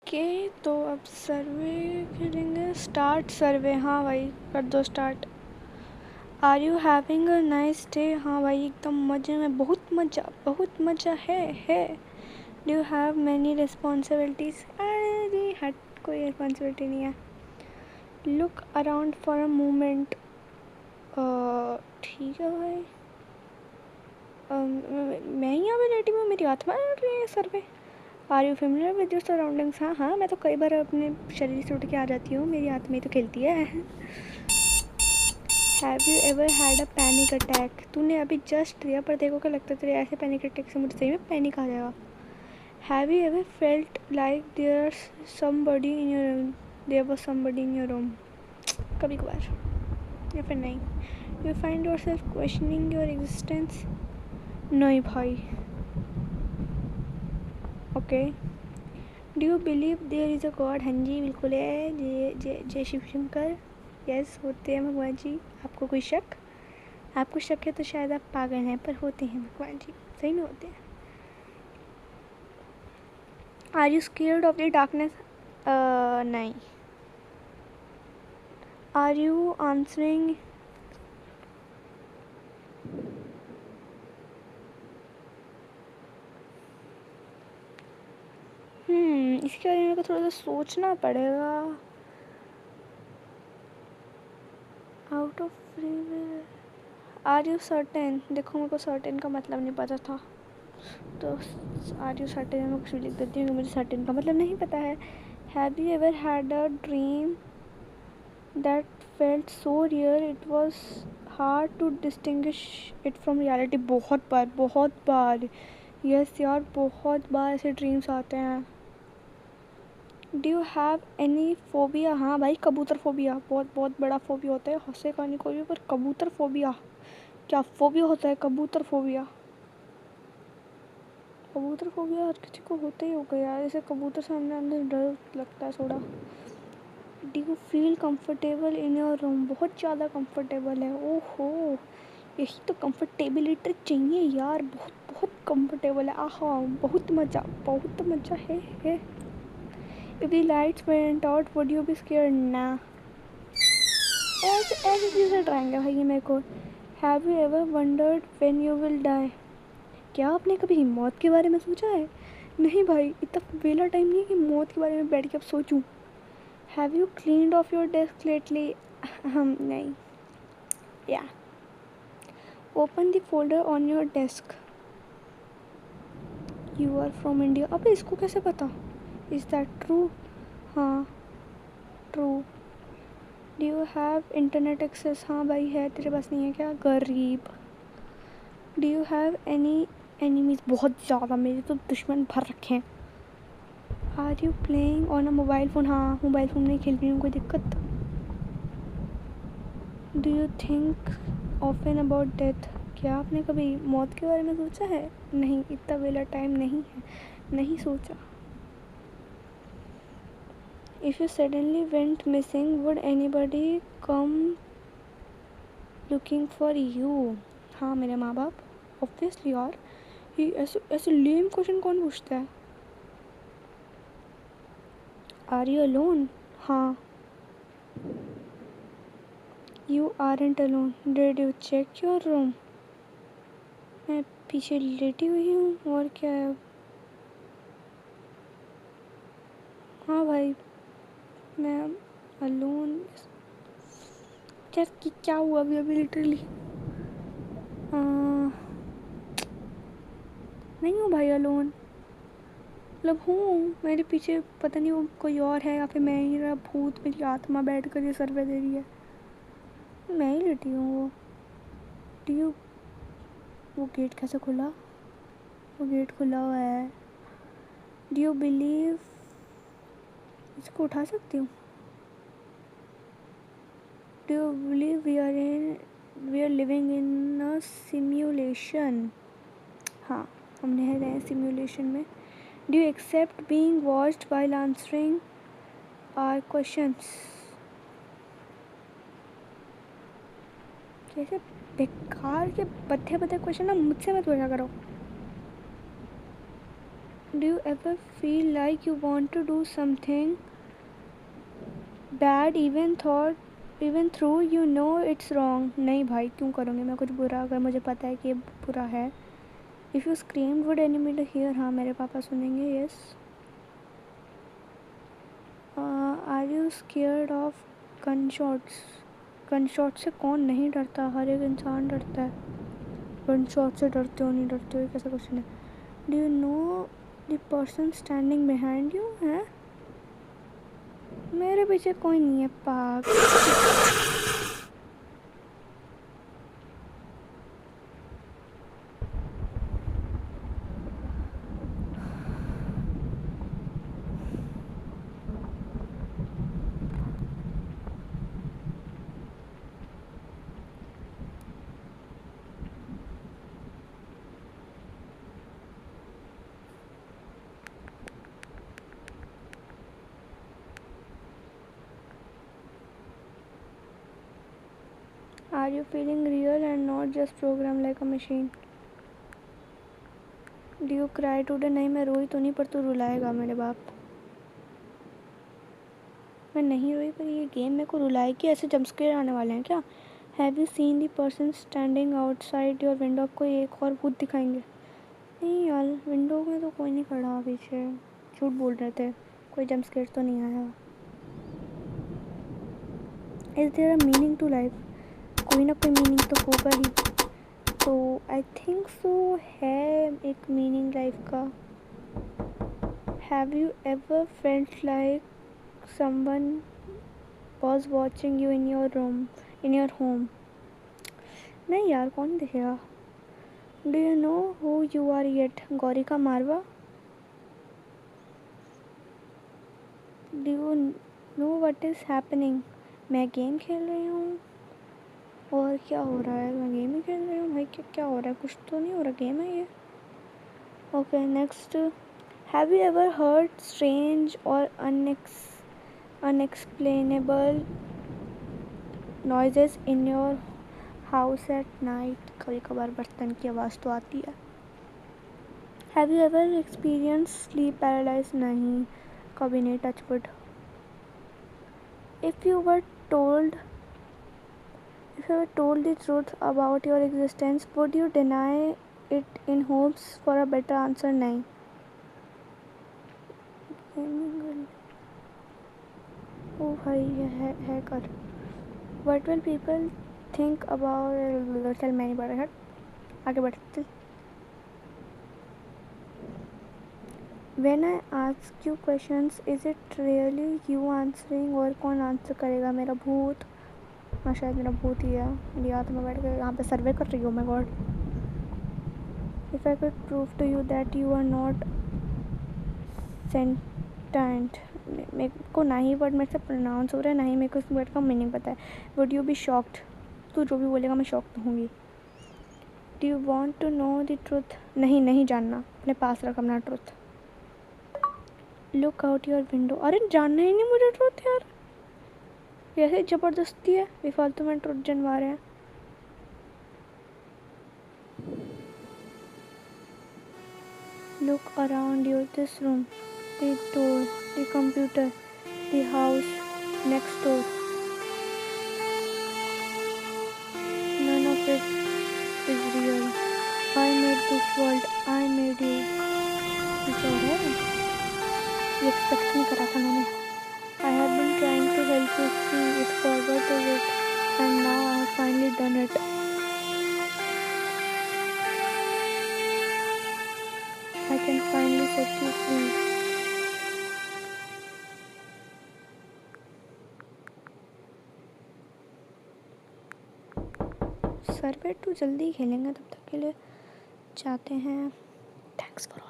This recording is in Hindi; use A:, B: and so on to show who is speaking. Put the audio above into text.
A: ओके, तो अब सर्वे करेंगे। Start survey. हाँ भाई, कर दो start. Are you having a nice day? हाँ भाई, एकदम मज़े में, बहुत मज़ा है। Do you have many responsibilities? अरे हट, कोई रिस्पॉन्सिबिलिटी नहीं है। Look around for a moment. ठीक है भाई। मैं यहाँ पे बैठी हूँ, मेरी आत्मा लौट रही है सर पे। Are you familiar with your surroundings? हाँ, मैं तो कई बार अपने शरीर से उठ के आ जाती हूँ, मेरी आत्मा ही तो खेलती है। Have you ever had a panic attack? तूने अभी जस्ट दिया, पर देखो क्या लगता है तेरे ऐसे पैनिक अटैक से मुझे सही में पैनिक आ जाएगा। Have you ever felt like there somebody in your room? कभी कभार, या फिर नहीं। You find yourself questioning your existence? नहीं भाई। Okay. Do you believe there is a god? हाँ जी, बिल्कुल है। जय शिव शंकर। यस, होते हैं भगवान जी। आपको कोई शक? आपको शक है तो शायद आप पागल हैं, पर होते हैं भगवान जी, सही में होते हैं। Are you scared of the darkness? नहीं। Are you answering? इसके बारे में मेरे को थोड़ा सा सोचना पड़ेगा। Out of free will. Are you certain? देखो, मेरे को सर्टेन का मतलब नहीं पता था, तो आर यू सर्टेन में कुछ भी लिख देती हूँ, मुझे सर्टेन का मतलब नहीं पता है। Have you ever had a dream that felt so real it was hard to distinguish it from reality? बहुत बार। यस यार, बहुत बार ऐसे ड्रीम्स आते हैं। Do you have any phobia? हाँ भाई, कबूतर फोबिया बहुत बड़ा फोबिया होता है, हंसे का नहीं कोई भी, पर कबूतर फोबिया, क्या फोबिया होता है कबूतर फोबिया? कबूतर फोबिया हर किसी को होता ही होगा यार, जैसे कबूतर सामने आने डर लगता है थोड़ा। Do you feel comfortable in your room? बहुत ज़्यादा कंफर्टेबल है। ओहो, यही तो कंफर्टेबिलिटी चाहिए यार, बहुत कंफर्टेबल है। आहा, बहुत मज़ा है। If the lights went out, would you be scared? ना, ऐसे चीज़ें डराएंगे भाई ये मेरे को। Have you ever wondered when you will die? क्या आपने कभी मौत के बारे में सोचा है? नहीं भाई, इतना वेला टाइम नहीं है कि मौत के बारे में बैठ के अब सोचूं। Have you cleaned off your desk lately? हम नहीं। Yeah. Open the folder on your desk. You are from India. अबे इसको कैसे पता? Is that true? हाँ, true. Do you have internet access? हाँ भाई है, तेरे पास नहीं है क्या? गरीब। Do you have any enemies? बहुत ज़्यादा, मेरे तो दुश्मन भर रखे हैं। Are you playing on a mobile phone? हाँ, मोबाइल फ़ोन में खेल रही हूँ, कोई दिक्कत? Do you think often about death? क्या आपने कभी मौत के बारे में सोचा है? नहीं, इतना वेला टाइम नहीं है, नहीं सोचा। If you suddenly went missing would anybody come looking for you? हाँ, मेरे माँ बाप, ऑब्वियसली यार। ये ऐसे लेम क्वेश्चन कौन पूछता है? Are you alone? हाँ। You aren't alone. Did you check your room? मैं पीछे लेटी हुई हूँ, और क्या है? हाँ भाई, मैं अलोन। यार क्या हुआ अभी लिटरली? नहीं हूँ भाई अलोन, मतलब हूँ, मेरे पीछे पता नहीं वो कोई और है, या फिर मैं ही रहा भूत, मेरी आत्मा बैठ कर ये सर्वे दे रही है। मैं ही लेटी हूँ। वो डू यू, वो गेट कैसे खुला? वो गेट खुला हुआ है। डू यू बिलीव, इसको उठा सकती हूँ? Do you believe we are living in a simulation? हाँ, हम रह रहे हैं सिम्युलेशन में। Do you accept being watched while answering our questions? कैसे बेकार के बद्धे क्वेश्चन ना मुझसे मत पूछा करो। Do you ever feel like you want to do something bad even though you know it's wrong? नहीं भाई, क्यों करूँगी मैं कुछ बुरा अगर मुझे पता है कि ये बुरा है? If you screamed, would anybody hear? हाँ, मेरे पापा सुनेंगे. Yes. Are you scared of gunshots? Gunshot से कौन नहीं डरता? हर एक इंसान डरता है. गनशॉट से डरते हो नहीं डरते हो कैसा क्वेश्चन है? Do you know the person standing behind you? है मेरे पीछे कोई नहीं है पाग. Are you feeling real and not just programmed like a machine? Do you cry today? नहीं, मैं रोई तो नहीं, पर तू रुलाएगा मेरे बाप. मैं नहीं रोई पर ये गेम मेरे को रुलाएगी. ऐसे जंपस्केयर आने वाले हैं क्या? Have you seen the person standing outside your window? आपको एक और भूत दिखाएंगे? नहीं यार, विंडो में तो कोई नहीं खड़ा पीछे. झूठ बोल रहे थे, कोई जंपस्केयर तो नहीं आया. Is there a meaning to life? कोई ना कोई मीनिंग तो होगा ही. तो आई थिंक सो है एक मीनिंग लाइफ का. Have you ever felt like someone was watching you in your home? नहीं यार, कौन देखेगा? Do you know who you are yet? Gaurika Marwa. Do you know what is happening? मैं गेम खेल रही हूँ. और क्या हो रहा है? मैं गेम ही खेल रही हूँ भाई. क्या हो रहा है? कुछ तो नहीं हो रहा. गेम है ये. Okay, next. Have you ever heard strange और unexplainable noises in your house at night? कभी कभार बर्तन की आवाज़ तो आती है. Have you ever experience sleep paralyze? नहीं, कभी नहीं. Touch wood. If you were told the truth about your existence, would you deny it in hopes for a better answer? नहीं. ओ भाई, ये है कर. What will people think about? चल मैं नहीं पढ़ रहा. आगे बढ़ते. When I ask you questions, is it really you answering? और कौन आंसर करेगा? मेरा भूत. हाँ, शायद मेरा भूत ही है. या तो मैं बैठ कर यहाँ पे सर्वे कर रही हूँ. My god. If I could prove to you that you are not sentient. मेरे को ना ही वर्ड मेरे से प्रोनाउंस हो रहा है, ना ही मेरे को इस वर्ड का मीनिंग पता है. Would you be shocked? तू जो भी बोलेगा मैं शॉक तो होंगी. Do you want to know the truth? नहीं जानना. अपने पास रख अपना truth. Look out your window. अरे जानना ही नहीं मुझे ट्रूथ यार. ऐसे ज़बरदस्ती है. बेफालतू में ट्रुथ जनवा रहे हैं. Look around you. This room, the door, the computer, the house next door. None of it is real. I made this world. I made you. क्या है? ये एक्सपेक्ट नहीं करा था मैंने. I have been trying to help you see it, forward to it, and now I have finally done it. I can finally set you free. सर्वे 2 जल्दी खेलेंगे. तब तक के लिए चाहते हैं. Thanks for